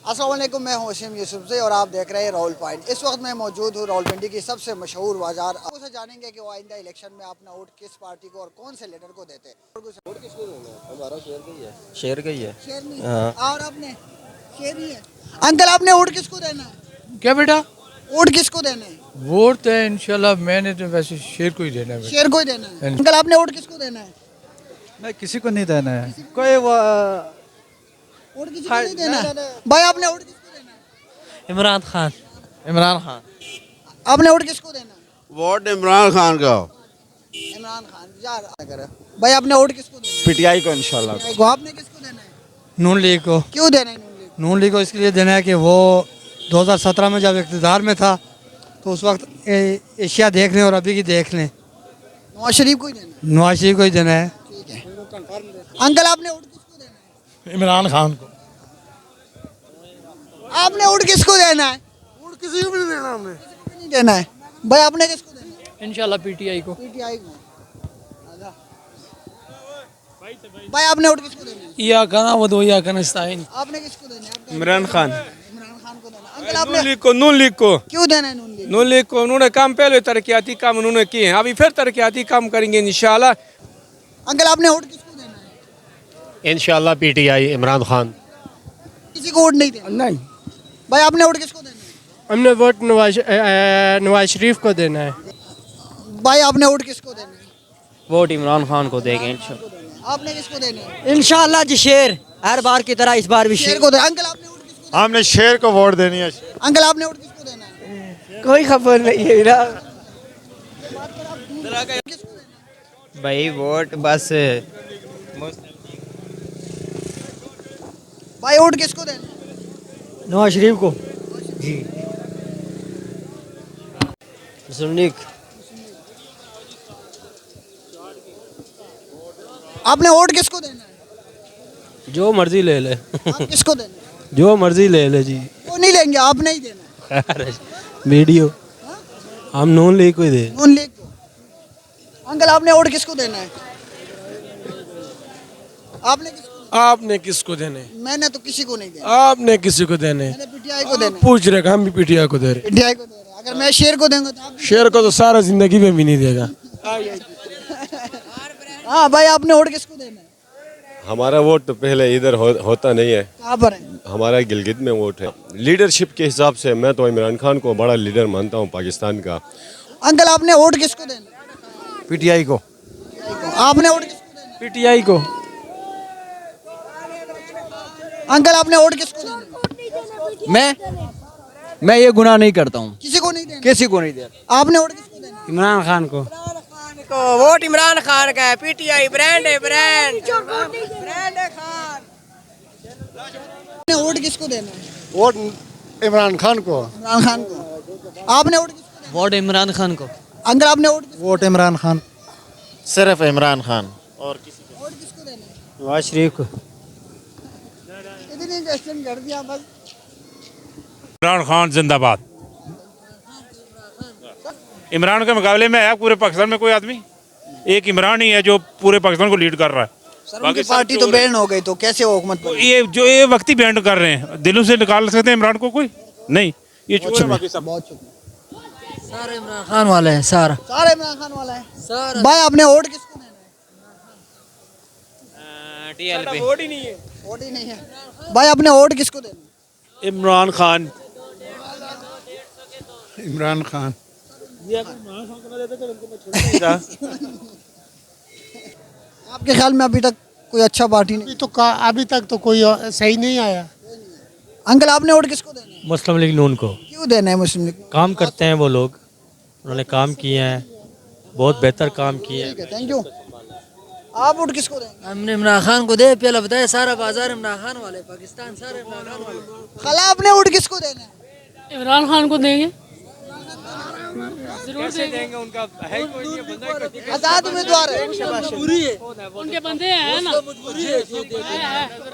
अस्सलाम वालेकुम, मैं हूं वसीम यूसुफ से और आप देख रहे हैं राहुल पॉइंट। इस वक्त मैं मौजूद हूं रावलपिंडी की सबसे मशहूर बाजार। आपसे जानेंगे कि वो आइंदा इलेक्शन में अपना वोट किस पार्टी को और कौन से लीडर को देते हैं। वोट किसको देना है? हमारा शेर का ही है। शेर का ही है। शेर नहीं हाँ। और आपने शेर ही है। अंकल आपने वोट किसको देना है? क्या बेटा? वोट किसको देना है? वोट तो है इंशाल्लाह, मैंने तो वैसे शेर को ही देना है बेटा। शेर को ही देना है। अंकल आपने वोट किसको देना है? नहीं, किसी को नहीं देना है। कोई वोट किसी को नहीं देना है। भाई आपने वोट किसको देना है? इमरान खान। इमरान खान। आपने वोट किसको देना है? वोट इमरान खान का। इमरान खान यार। भाई आपने वोट किसको देना है? पीटीआई को इंशाल्लाह। आपने किसको देना है? नून लीग को। क्यों देना है नून लीग? नून लीग को इसके लिए देना है कि वो 2017 में जब इक़्तिदार में था तो उस वक्त एशिया देख लें और अभी की देख लें। नवाज शरीफ को ही देना है। नवाज शरीफ को ही देना है। ठीक है। अंकल आपने वोट किसको देना है? इमरान खान को। आपने वोट किसको देना है? वोट किसी को भी नहीं देना हमने। किसी को भी नहीं देना है। भाई आपने किसको देना है? इंशाल्लाह पीटीआई को। पीटीआई को। आजा। भाई आपने वोट किसको देना है? या कहना वो दो या कहना स्ताइन। आपने किसको देना है? आपने इमरान खान। इमरान खान को देना है। अंकल आपने नून लीग को क्यों देना है नून लीग? नून लीग को उन्होंने काम पहले तरक्याती काम उन्होंने किए हैं, अभी फिर तरक्याती काम करेंगे इंशाल्लाह। अंकल आपने वोट किसको देना है? इंशाल्लाह पीटीआई इमरान खान। किसी को वोट नहीं देना। नहीं, भाई आपने वोट किसको देना है? हमने वोट नवाज शरीफ को देना है। भाई आपने वोट किसको देना है? वोट इमरान खान को देंगे इंशाल्लाह। आपने किसको देना है? इंशाल्लाह जी शेर, हर बार की तरह इस बार भी शेर को देना। अंकल आपने वोट किसको देना हमने शेर को वोट देनी है। है? अंकल आपने वोट किसको देना है? कोई खबर नहीं है ना। किसको देना है? भाई वोट बस भाई वोट किसको देना है? नवाज शरीफ को जी। मुस्लिम लीग। आपने वोट किसको देना है? जो मर्जी ले ले। आप किसको देना है? जो मर्जी ले ले जी। वो नहीं लेंगे, आप नहीं देना है। वीडियो हम नून लीग को ही दे। नून लीग को। अंकल आपने वोट किसको देना है? आपने किसको? आपने किसको देने? मैंने तो किसी को नहीं देना। आपने किसी को देने? मैंने पीटीआई को देना है। पूछ रहे हम भी पीटीआई को दे रहे। पीटीआई को दे रहे हैं। अगर मैं शेर को दूंगा तो आप शेर को तो सारा जिंदगी में भी नहीं देगा। हाँ भाई आपने वोट किसको देना है? हमारा वोट तो पहले इधर होता नहीं है, कहाँ पर है? हमारा गिलगित में वोट है। लीडरशिप के हिसाब से मैं तो इमरान खान को बड़ा लीडर मानता हूँ पाकिस्तान का। अंकल आपने वोट किसको देना है? पीटीआई को। आपने वोट किसको देना है? पीटीआई को। अंकल आपने वोट किसको देना है? मैं ये गुनाह नहीं करता हूँ, किसी को नहीं देना। किसी को नहीं देता। आपने वोट किसको देना है? इमरान खान को। वोट इमरान खान का है। पीटीआई ब्रांड है, ब्रांड ब्रांड है खान। आपने वोट किसको देना है? वोट इमरान खान को। इमरान खान को। आपने वोट किसको देना वोट इमरान खान को। है? अंकल आपने वोट किसको वोट इमरान खान। सिर्फ इमरान खान। वोट किसको देना है? नवाज शरीफ को। इतनी क्वेश्चन कर दिया बस। इमरान खान जिंदाबाद। इमरान के मुकाबले में है पूरे पाकिस्तान में कोई आदमी? एक इमरान ही है जो पूरे पाकिस्तान को लीड कर रहा है। सर उनकी पार्टी तो बैन हो गई, तो कैसे वो हुकूमत पर? ये वक्ती बैंड कर रहे हैं, दिलों से निकाल सकते हैं इमरान को कोई नहीं। ये चोर है बाकी सब। बहुत शुक्रिया। सारे इमरान खान वाले हैं सारा। सारे इमरान खान वाला है। सारा भाई आपने वोट किसको देना है? टीएलपी। वोट ही नहीं है। भाई आपने वोट किसको देना है? इमरान खान। इमरान खान। आपके ख्याल में अभी तक कोई अच्छा पार्टी नहीं? अभी तक तो कोई सही नहीं आया। अंकल आपने वोट किसको देना है? मुस्लिम लीग नून को। क्यों देना है मुस्लिम लीग? काम करते हैं वो लोग, उन्होंने काम किए हैं, बहुत बेहतर काम किए हैं। ठीक है, थैंक यू। आप वोट किसको देंगे? हमने इमरान खान को दे, पहले बताया सारा बाजार इमरान खान वाले, पाकिस्तान सारे इमरान खान वाले। खला आपने वोट किसको देना है? इमरान खान को देंगे। कैसे देंगे? उनका है कोई नहीं बंदा। आजाद उम्मीदवार है। उनके बंदे हैं ना।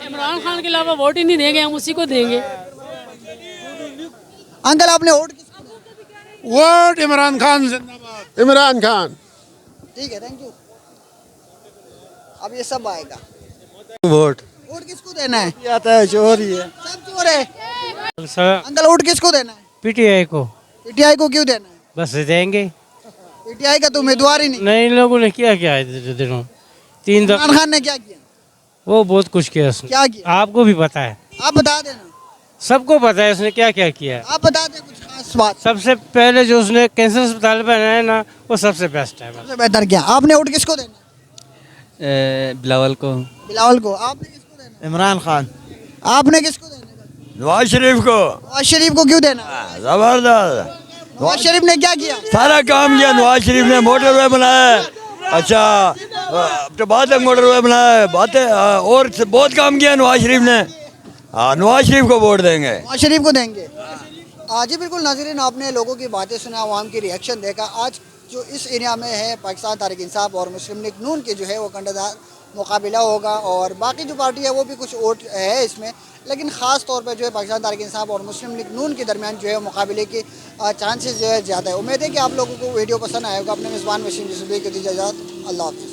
इमरान खान के अलावा वोट ही नहीं देंगे, हम उसी को देंगे। अंकल आपने वोट किसको देना है? वोट इमरान खान जिंदाबाद। इमरान खान। ठीक है, थैंक यू। अब ये सब आएगा। वोट वोट किसको देना है? आता है, चोर ही है। सब चोर है। अंकल वोट किसको देना है? पीटीआई को पीटीआई को क्यों देना है? बस देंगे। पीटीआई का तो उम्मीदवार ही नहीं। नहीं, इन लोगों ने क्या क्या है दिनों 3 इमरान खान ने क्या किया? वो बहुत कुछ किया उसने। क्या किया? आपको भी पता है, आप बता देना। सबको पता है उसने क्या क्या किया है। आप बता दें कुछ खास बात। सबसे पहले जो उसने कैंसर अस्पताल बनाया है ना, वो सबसे बेस्ट है। सबसे बेहतर क्या? आपने वोट किसको देना है? बिलावल को। बिलावल को। आपने किसको देना इमरान खान है? आपने किसको देना है? नवाज शरीफ को नवाज शरीफ को क्यों देना है? जबरदस्त नवाज शरीफ ने क्या किया? सारा काम किया नवाज शरीफ ने मोटरवे बनाया अच्छा तो बाद तक मोटरवे बनाया बातें और बहुत काम किया नवाज शरीफ ने हाँ नवाज शरीफ को वोट देंगे नवाज शरीफ को देंगे। जी बिल्कुल नाज़रीन, आपने लोगों की बातें सुना, आवाम की रिएक्शन देखा। आज जो इस एरिया में है पाकिस्तान तहरीक इंसाफ और मुस्लिम लीग नून के जो है वो कंडेदार मुकाबला होगा और बाकी जो पार्टी है वो भी कुछ वोट है इसमें, लेकिन ख़ास तौर पर जो है पाकिस्तान तहरीक इंसाफ और मुस्लिम लीग नून के दरमियान जो है मुकाबले के चांसेस जो है ज़्यादा है। उम्मीद है कि आप लोगों को वीडियो पसंद आएगा। अपने मेज़बान वसीम जसूबी को दीजिए इजाज़त। अल्लाह हाफ़िज़।